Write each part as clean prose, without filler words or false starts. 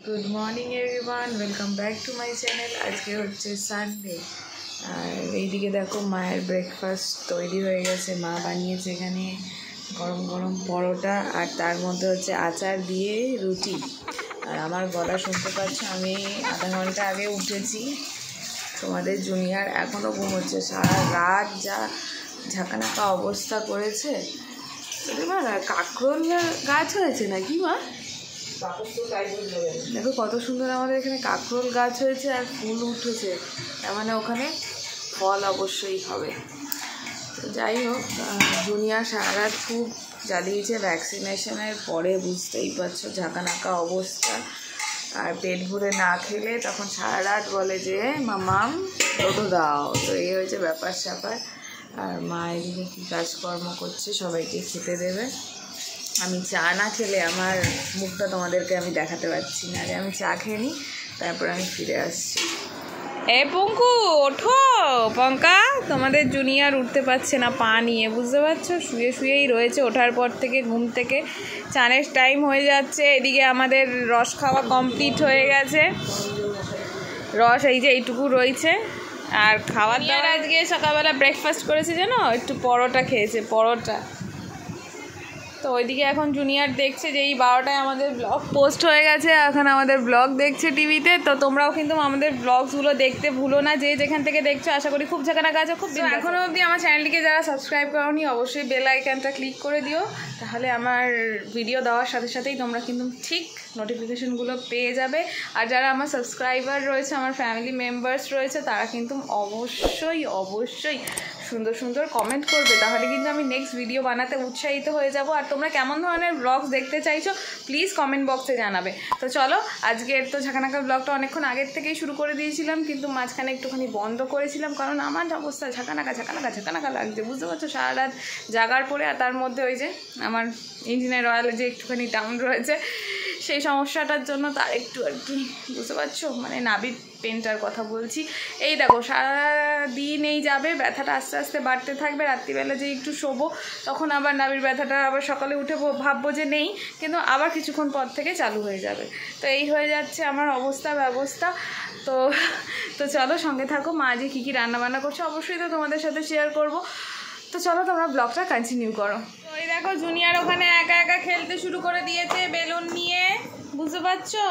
Good morning everyone, welcome back to my channel. আজকে হচ্ছে Sunday আর এইদিকে দেখো মায়ের ব্রেকফাস্ট তৈরি হয়ে গেছে। মা বানিয়েছে এখানে গরম গরম পরোটা আর তার মধ্যে হচ্ছে আচার দিয়ে রুটি। আর আমার গলা শুনতে পাচ্ছ, আমি আধা ঘন্টা আগে উঠেছি। তোমাদের জুনিয়র এখনও ঘুমোচ্ছে। সারা রাত যা ঝাঁকানাকা অবস্থা করেছে। কাঁকরোল গাছ হয়েছে নাকি মা? দেখো কত সুন্দর আমাদের এখানে কাঁকরোল গাছ হয়েছে আর ফুল উঠেছে, তার মানে ওখানে ফল অবশ্যই হবে। তো যাই হোক, জুনিয়র সারা রাত খুব জ্বালিয়েছে। ভ্যাকসিনেশনের পরে বুঝতেই পারছো ঝাঁকানাকা অবস্থা। আর পেট ভরে না খেলে তখন সারা রাত বলে যে মামাম টোটো দাও। তো এই হয়েছে ব্যাপার স্যাপার। আর মা এদিকে কী কাজকর্ম করছে, সবাইকে খেতে দেবে। আমি চা না খেলে আমার মুখটা তোমাদেরকে আমি দেখাতে পারছি না। আমি চা খেয়ে নিই, তারপর আমি ফিরে আসছি। পঙ্কু ওঠো। পঙ্কা, তোমাদের জুনিয়র উঠতে পারছে না পা নিয়ে, বুঝতে পারছো? শুয়েই রয়েছে ওঠার পর থেকে, ঘুম থেকে। চানের টাইম হয়ে যাচ্ছে। এদিকে আমাদের রস খাওয়া কমপ্লিট হয়ে গেছে। রস এই যে এইটুকু রয়েছে। আর খাওয়ার দাওয়ার আজকে সকালবেলা ব্রেকফাস্ট করেছে জানো, একটু পরোটা খেয়েছে, পরোটা। তো ওইদিকে এখন জুনিয়র দেখছে যে এই 12টায় আমাদের ব্লগ পোস্ট হয়ে গেছে, এখন আমাদের ব্লগ দেখছে টিভিতে। তো তোমরাও কিন্তু আমাদের ব্লগসগুলো দেখতে ভুলো না, যে যেখান থেকে দেখছো। আশা করি খুব ঝাঁকানাকা আছে, খুব দিন। এখনও অবধি আমার চ্যানেলটিকে যারা সাবস্ক্রাইব করোনি, অবশ্যই বেল আইকনটা ক্লিক করে দিও, তাহলে আমার ভিডিও দেওয়ার সাথে সাথেই তোমরা কিন্তু ঠিক নোটিফিকেশনগুলো পেয়ে যাবে। আর যারা আমার সাবস্ক্রাইবার রয়েছে, আমার ফ্যামিলি মেম্বার্স রয়েছে, তারা কিন্তু অবশ্যই সুন্দর সুন্দর কমেন্ট করবে, তাহলে কিন্তু আমি নেক্সট ভিডিও বানাতে উৎসাহিত হয়ে যাব। আর তোমরা কেমন ধরনের ব্লগস দেখতে চাইছো প্লিজ কমেন্ট বক্সে জানাবে। তো চলো, আজকের তো ঝাঁকানাকা ব্লগটা অনেকক্ষণ আগের থেকেই শুরু করে দিয়েছিলাম, কিন্তু মাঝখানে একটুখানি বন্ধ করেছিলাম, কারণ আমার অবস্থা ঝাঁকানাকা লাগছে, বুঝতে পারছো? সারা রাত জাগার পরে, আর তার মধ্যে ওই যে আমার ইঞ্জিনের অয়েলে যে একটুখানি ডাউন রয়েছে, সেই সমস্যাটার জন্য তার একটু আর কি, বুঝতে পারছো, মানে নাভির পেনটার কথা বলছি। এই দেখো সারাদিন এই যাবে, ব্যথাটা আস্তে আস্তে বাড়তে থাকবে। রাত্রিবেলা যে একটু শোবো, তখন আবার নাভির ব্যথাটা আবার সকালে উঠে ভাববো যে নেই, কিন্তু আবার কিছুক্ষণ পর থেকে চালু হয়ে যাবে। তো এই হয়ে যাচ্ছে আমার ব্যবস্থা। তো চলো, সঙ্গে থাকো। মা যে কী রান্নাবান্না করছে অবশ্যই তো তোমাদের সাথে শেয়ার করব। তো চলো, তোমরা ব্লগটা কন্টিনিউ করো। ওই দেখো জুনিয়র ওখানে একা একা খেলতে শুরু করে দিয়েছে বেলুন নিয়ে, বুঝতে পারছো?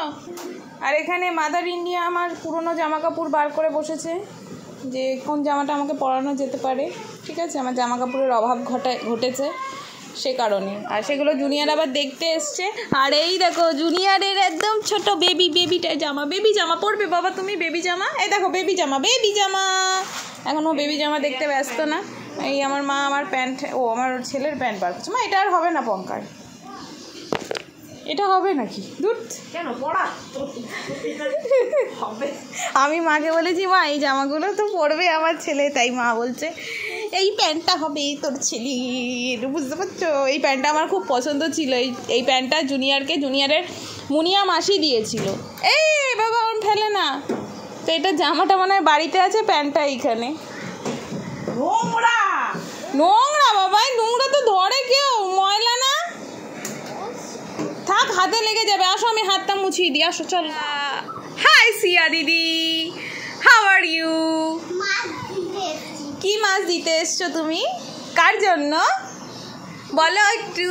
আর এখানে মাদার ইন্ডিয়া আমার পুরনো জামা কাপড় বার করে বসেছে, যে কোন জামাটা আমাকে পরানো যেতে পারে। ঠিক আছে, আমার জামা কাপড়ের অভাব ঘটেছে সে কারণে। আর সেগুলো জুনিয়র আবার দেখতে এসছে। আর এই দেখো জুনিয়রের একদম ছোট বেবি জামা পরবে বাবা তুমি? বেবি জামা, এই দেখো বেবি জামা। এখন ও বেবি জামা দেখতে ব্যস্ত না। এই আমার মা আমার প্যান্ট, আমার ছেলের প্যান্ট বার করছে। মা এটা আর হবে না পঙ্কার, এটা হবে নাকি? দুধ কেন পড়া হবে। আমি মাকে বলেছি মা এই জামাগুলো তো পরবে আমার ছেলে, তাই মা বলছে এই প্যান্টটা হবে তোর ছেলের, বুঝতে পারছো? এই প্যান্টটা আমার খুব পছন্দ ছিল। এই প্যান্টটা জুনিয়রের মুনিয়া মাসি দিয়েছিল। এই বাবা ওর ফেলে না। তো এটা জামাটা মনে হয় বাড়িতে আছে, প্যান্টটা এইখানে। নোংরা বাবা, নোংরা তো ধরে কেউ, ময়লা না? থাক, হাতে লেগে যাবে। আসো আমি হাতটা মুছিয়ে দিই, আসো চল। হাই সিয়া দিদি, হাউ আর ইউ? কি মাছ দিতে এসছো তুমি? কার জন্য বলো একটু,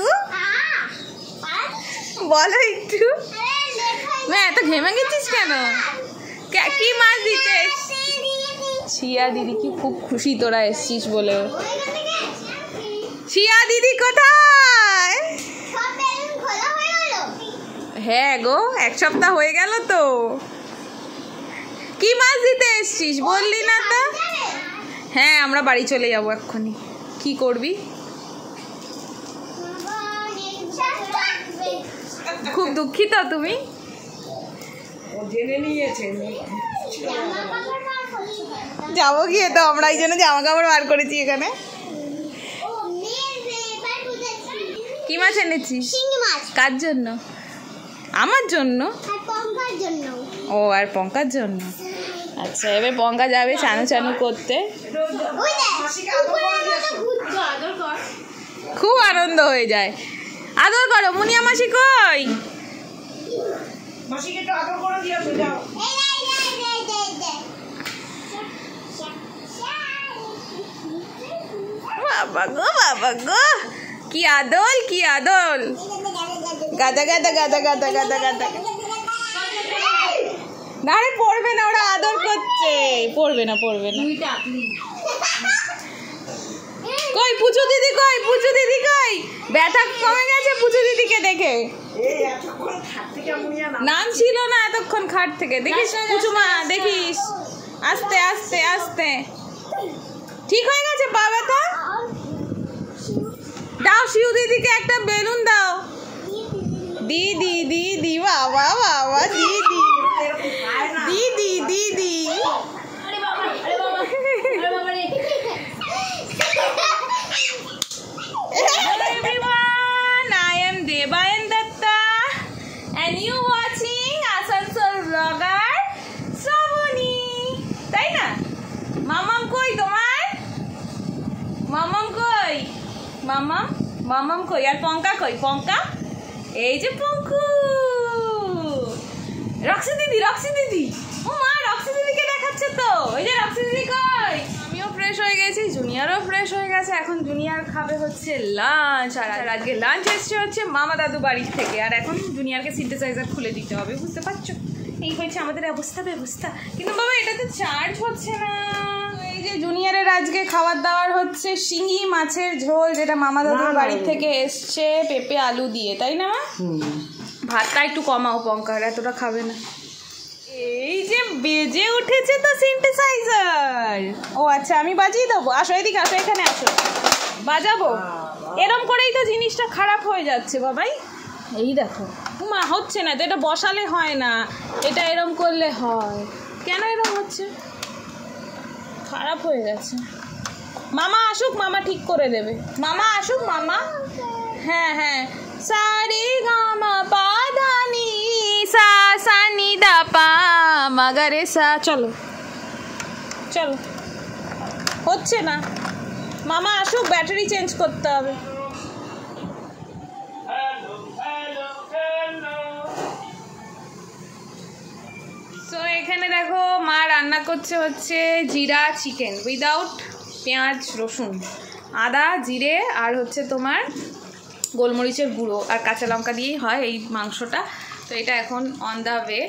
এত ঘেমে গেছিস কেন? কি মাছ দিতে এসছিস? সিয়া দিদি কি খুব খুশি তোরা এসছিস বলে। সিয়া দিদি কোথায়? হ্যাঁ গো, 1 সপ্তাহ হয়ে গেল তো। কি মাছ দিতে এসছিস বললি না তো? হ্যাঁ, আমরা বাড়ি চলে যাবো এক্ষুনি। কি করবি? খুব দুঃখিত তুমি? যাবো গিয়ে তো আমরা, এই জন্য জামা কাপড় বার করেছি এখানে। কি মাছ এনেছিস? কার জন্য? আমার জন্য। ও, আর পঙ্কার জন্য। আচ্ছা, এবার পঙ্কা যাবে চানু করতে। খুব আনন্দ হয়ে যায়। আদর করো। মুনিয়া মাসি কই? মাসিকে একটু আদর করে দিও তো, যাও। বাবা গো, কি আদল, কি আদল। গাদা গাদা গাদা গাদা গাদা গাদা। না রে, পড়বে না, ওরা আদর করছে। পড়বে না। কই পুচু দিদি, কই? ব্যথা কমে গেছে পুচু দিদিকে দেখে? নাম ছিল না এতক্ষণ খাট থেকে। দেখিস পুচু মা, দেখিস। আস্তে আস্তে আস্তে ঠিক হয়ে গেছে পা ব্যথা। দাও শিউ দিদিকে একটা বেলুন দাও। দিদি বাবা দিদি। Hello everyone, I am Debayan Datta and you watching Asansol vlogger Shravani. তাই না? মামাম কই তোমার? মামাম কই? আর পঙ্কা কই? পঙ্কা এই যে পঙ্কু। রক্সি দিদি। ও মা, রক্সি দিদিকে দেখাচ্ছে তো। ওই যে রক্সি দিদি কই? আমিও ফ্রেশ হয়ে গেছি, জুনিয়ারও ফ্রেশ হয়ে গেছে। এখন জুনিয়ার খাবে হচ্ছে লাঞ্চ। আর আজকে লাঞ্চ এসছে হচ্ছে মামা দাদু বাড়ির থেকে। আর এখন জুনিয়ারকে সিনথেসাইজার খুলে দিতে হবে, বুঝতে পারছো? এই হয়েছে আমাদের ব্যবস্থা। কিন্তু বাবা এটাতে চার্জ হচ্ছে না। এই যে জুনিয়রের আজকে খাবার দাবার হচ্ছে শিঙি মাছের ঝোল, যেটা মামা দাদুর বাড়ি থেকে এসছে, পেঁপে আলু দিয়ে, তাই না মা? ভাতটা একটু কমাও, পঙ্কার এতটা খাবে না। এই যে বেজে উঠেছে তো সিনথেসাইজার। ও আচ্ছা, আমি বাজিয়ে দেবো। আসো এদিকে, আসো এখানে আসো, বাজাবো। এরম করেই তো জিনিসটা খারাপ হয়ে যাচ্ছে বাবাই। এই দেখো মা, হচ্ছে না তো, এটা বসালে হয় না, এটা এরম করলে হয়। কেন এরম হচ্ছে? খারাপ হয়ে গেছে। মামা আসুক, মামা ঠিক করে দেবে। মামা আসুক, মামা। হ্যাঁ সারে গামা পা দানি সা সানি দা পা মাগারে সা। চলো হচ্ছে না। মামা আসুক, ব্যাটারি চেঞ্জ করতে হবে। তো এখানে দেখো মা রান্না করছে হচ্ছে জিরা চিকেন উইদাউট পেঁয়াজ রসুন, আদা জিরে আর হচ্ছে তোমার গোলমরিচের গুঁড়ো আর কাঁচা লঙ্কা দিয়েই হয় এই মাংসটা। তো এটা এখন অন দ্য ওয়ে।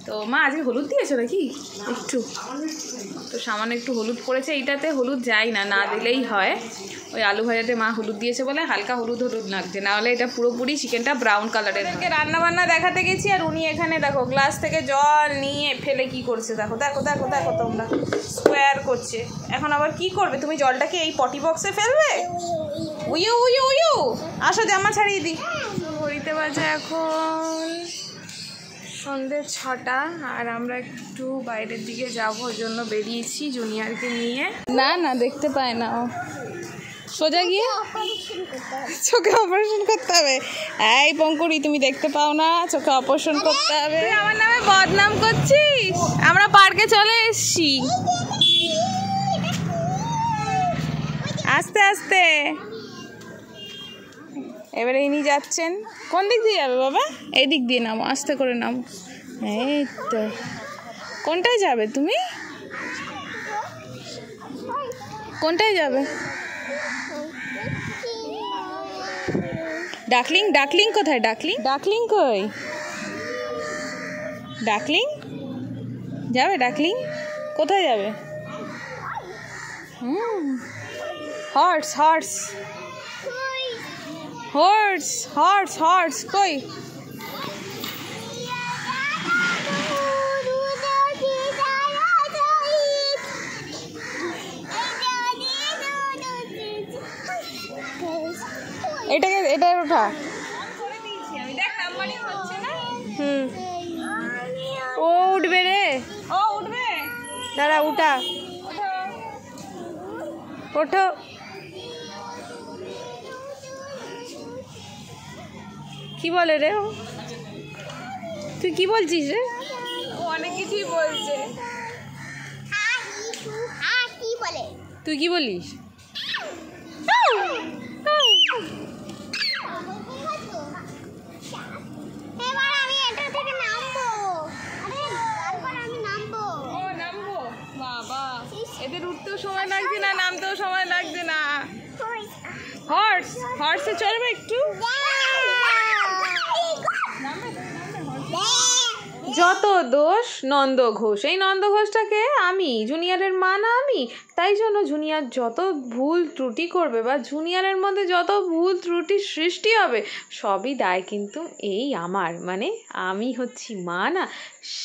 তো মা আজকে হলুদ দিয়েছো নাকি? একটু তো সামান্য একটু হলুদ পড়েছে। এইটাতে হলুদ যায় না দিলেই হয়। ওই আলু ভাজাতে মা হলুদ দিয়েছে বলে হালকা হলুদ লাগছে, নাহলে এটা পুরোপুরি চিকেনটা ব্রাউন কালারের। রান্না বান্না দেখাতে গেছি আর উনি এখানে দেখো গ্লাস থেকে জল নিয়ে ফেলে কি করছে। দেখো তোমরা, স্কোয়ার করছে। এখন আবার কি করবে তুমি? জলটাকে এই পটি বক্সে ফেলবে? উইউ আসো, জামা ছাড়িয়ে দিই। ঘড়িতে বাজে এখন সন্ধ্যে 6টা আর আমরা একটু বাইরের দিকে যাওয়ার জন্য বেরিয়েছি জুনিয়রকে নিয়ে। না দেখতে পায় না ও। সোজা গিয়ে চোখে অপারেশন করতে হবে। এই পঙ্কুরি, তুমি দেখতে পাও না, চোখে অপারেশন করতে হবে। আমার নামে বদনাম করছিস? আমরা পার্কে চলে এসছি। আস্তে এবারে ইনি যাচ্ছেন। কোন দিক দিয়ে যাবে বাবা? এই দিক দিয়ে নামো, আস্তে করে নামো। এই তো। কোনটায় যাবে তুমি? কোনটায় যাবে? ডাকলিং কোথায়? ডাকলিং কই? ডাকলিং যাবে? ডাকলিং কোথায় যাবে? হর্স কই? এটা ওঠা। ও উঠবে রে, দাঁড়া, ওঠো। কি বলে রে? তুই কি বলছিস রে? ও অনেক কিছুই বলছে। তুই কি বলিস? জুনিয়ার উঠতেও সময় লাগছে না, নামতেও সময় লাগছে না। হর্সে চড়বে একটু। যত দোষ নন্দ ঘোষ, এই নন্দ ঘোষটাকে আমি জুনিয়রের মা না আমি, তাই জন্য জুনিয়র যত ভুল ত্রুটি করবে বা জুনিয়রের মধ্যে যত ভুল ত্রুটির সৃষ্টি হবে সবই দায় কিন্তু এই আমার, মানে আমি হচ্ছি মা না,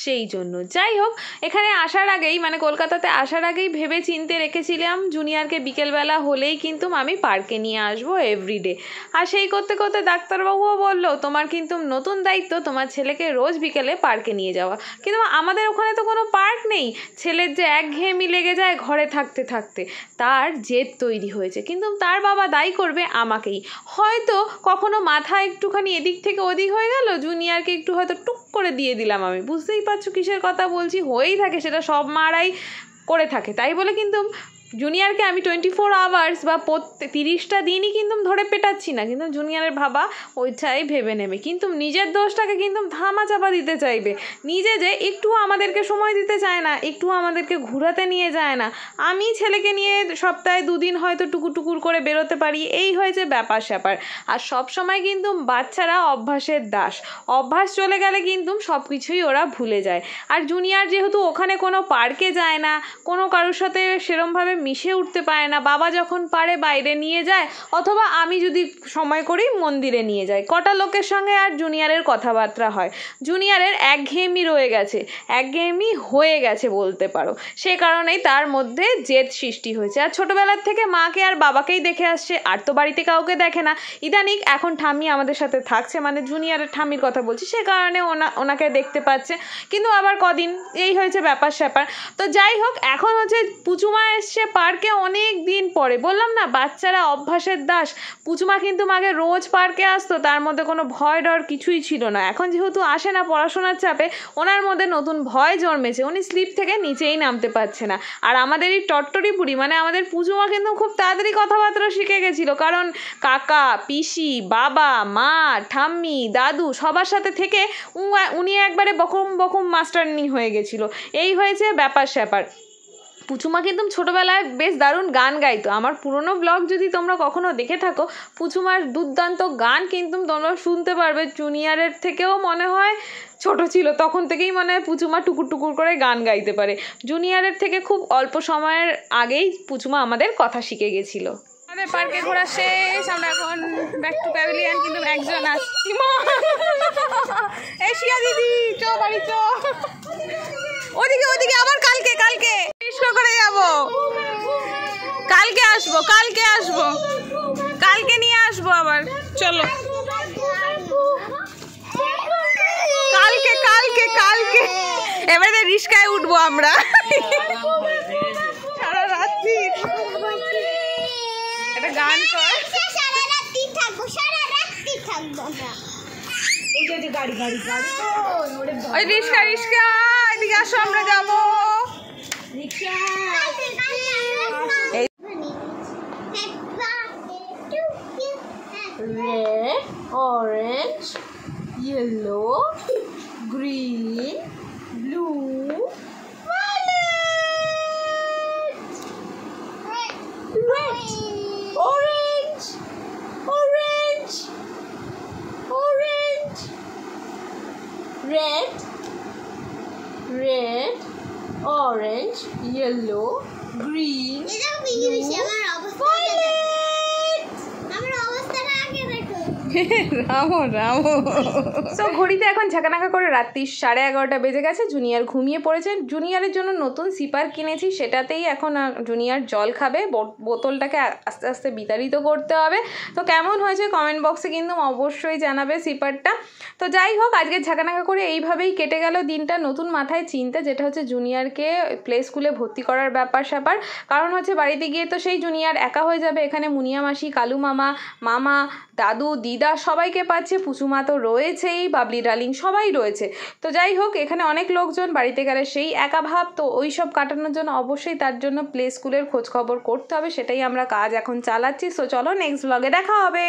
সেই জন্য। যাই হোক, এখানে আসার আগেই মানে কলকাতাতে আসার আগেই ভেবে চিনতে রেখেছিলাম জুনিয়রকে বিকেলবেলা হলেই কিন্তু আমি পার্কে নিয়ে আসবো এভরিডে। আর সেই করতে করতে ডাক্তারবাবুও বললো তোমার কিন্তু নতুন দায়িত্ব তোমার ছেলেকে রোজ বিকেলে পার্কে নিয়ে যাওয়া। কিন্তু আমাদের ওখানে তো কোনো পার্ক নেই, ছেলের যে একঘেয়েমি লেগে যায় ঘরে থাকতে থাকতে, তার জেদ তৈরি হয়েছে। কিন্তু তার বাবা দায়ী করবে আমাকেই। হয়তো কখনো মাথা একটুখানি এদিক থেকে ওদিক হয়ে গেল, জুনিয়রকে একটু হয়তো টুক করে দিয়ে দিলাম আমি, বুঝতেই পারছো কিসের কথা বলছি, হয়েই থাকে, সেটা সব মারাই করে থাকে। তাই বলে কিন্তু জুনিয়রকে আমি 24 আওয়ার্স বা 30টা দিনই কিন্তু ধরে পেটাচ্ছি না, কিন্তু জুনিয়রের বাবা ওইটাই ভেবে নেবে, কিন্তু নিজের দোষটাকে কিন্তু ধামা চাপা দিতে চাইবে। নিজে যে একটু আমাদেরকে সময় দিতে চায় না, একটু আমাদেরকে ঘোরাতে নিয়ে যায় না, আমি ছেলেকে নিয়ে সপ্তাহে 2 দিন হয়তো টুকুর করে বেরোতে পারি, এই হয়েছে ব্যাপার স্যাপার। আর সব সময় কিন্তু বাচ্চারা অভ্যাসের দাস, অভ্যাস চলে গেলে কিন্তু সব কিছুই ওরা ভুলে যায়। আর জুনিয়র যেহেতু ওখানে কোনো পার্কে যায় না, কোনো কারোর সাথে সেরমভাবে মিশে উঠতে পারে না, বাবা যখন পারে বাইরে নিয়ে যায়, অথবা আমি যদি সময় করি মন্দিরে নিয়ে যাই, কটা লোকের সঙ্গে আর জুনিয়রের কথাবার্তা হয়। জুনিয়রের একঘেয়েমি রয়ে গেছে, একঘেয়েমি হয়ে গেছে বলতে পারো, সে কারণেই তার মধ্যে জেদ সৃষ্টি হয়েছে। আর ছোটোবেলার থেকে মাকে আর বাবাকেই দেখে আসছে, আর তো বাড়িতে কাউকে দেখে না। ইদানিং এখন ঠাম্মি আমাদের সাথে থাকছে, মানে জুনিয়রের ঠাম্মির কথা বলছি, সে কারণে ওনাকে দেখতে পাচ্ছে। কিন্তু আবার কদিন এই হয়েছে ব্যাপার স্যাপার। তো যাই হোক, এখন হচ্ছে পুচুমা এসছে পার্কে অনেক দিন পরে। বললাম না বাচ্চারা অভ্যাসের দাস। পুচুমা কিন্তু আগে রোজ পার্কে আসতো, তার মধ্যে কোনো ভয় ডর কিছুই ছিল না। এখন যেহেতু আসে না পড়াশোনার চাপে, ওনার মধ্যে নতুন ভয় জন্মেছে, উনি স্লিপ থেকে নিচেই নামতে পারছে না। আর আমাদের এই টট্টরি বুড়ি মানে আমাদের পুচুমা কিন্তু খুব তাড়াতাড়ি কথাবার্তা শিখে গেছিলো, কারণ কাকা পিসি বাবা মা ঠাম্মি দাদু সবার সাথে থেকে উনি একবারে বকম মাস্টারনি হয়ে গেছিলো। এই হয়েছে ব্যাপার স্যাপার। পুচুমা কিন্তু ছোটোবেলায় বেশ দারুণ গান গাইতো। আমার পুরনো ব্লগ যদি তোমরা কখনো দেখে থাকো, পুচুমার দুর্দান্ত গান কিন্তু তোমরা শুনতে পারবে। জুনিয়রের থেকেও মনে হয় ছোট ছিল, তখন থেকেই মনে হয় পুচুমা টুকুর করে গান গাইতে পারে। জুনিয়রের থেকে খুব অল্প সময়ের আগেই পুচুমা আমাদের কথা শিখে গেছিলো। আমাদের পার্কে ঘোরা শেষ, আমরা এখন ব্যাক টু প্যাভিলিয়ন। কিন্তু একজন আসছি, এশিয়া দিদি চো বাড়ি চো, ওদিকে আবার কালকে রিস্কা করে যাবো, কালকে আসবো কালকে নিয়ে আসবো আবার। চলো কালকে এবারে রিস্কায় উঠবো আমরা সারা রাত্রি। একটা গান কর, ওই রিস্কা এদিকে আসো, আমরা যাবো। Red orange yellow green blue red orange yellow green ঘড়িতে এখন ঝাঁকানাকা করে রাত্রি 11:30 বেজে গেছে। জুনিয়র ঘুমিয়ে পড়েছে। জুনিয়রের জন্য নতুন সিপার কিনেছি, সেটাতেই এখন জুনিয়র জল খাবে। বোতলটাকে আস্তে আস্তে বিতাড়িত করতে হবে। তো কেমন হয়েছে কমেন্ট বক্সে কিন্তু অবশ্যই জানাবে সিপারটা। তো যাই হোক, আজকে ঝাঁকানাকা করে এইভাবেই কেটে গেল দিনটা। নতুন মাথায় চিন্তা, যেটা হচ্ছে জুনিয়রকে প্লে স্কুলে ভর্তি করার ব্যাপার স্যাপার। কারণ হচ্ছে বাড়িতে গিয়ে তো সেই জুনিয়র একা হয়ে যাবে। এখানে মুনিয়া মাসি, কালু মামা দাদু দিদা সবাইকে পাচ্ছে, পুচুমা তো রয়েছেই, বাবলি ডার্লিং সবাই রয়েছে। তো যাই হোক, এখানে অনেক লোকজন, বাড়িতে গেলে সেই একা ভাব। তো ওই সব কাটানোর জন্য অবশ্যই তার জন্য প্লে স্কুলের খোঁজ খবর করতে হবে, সেটাই আমরা কাজ এখন চালাচ্ছি। সো চলো নেক্সট ব্লগে দেখা হবে।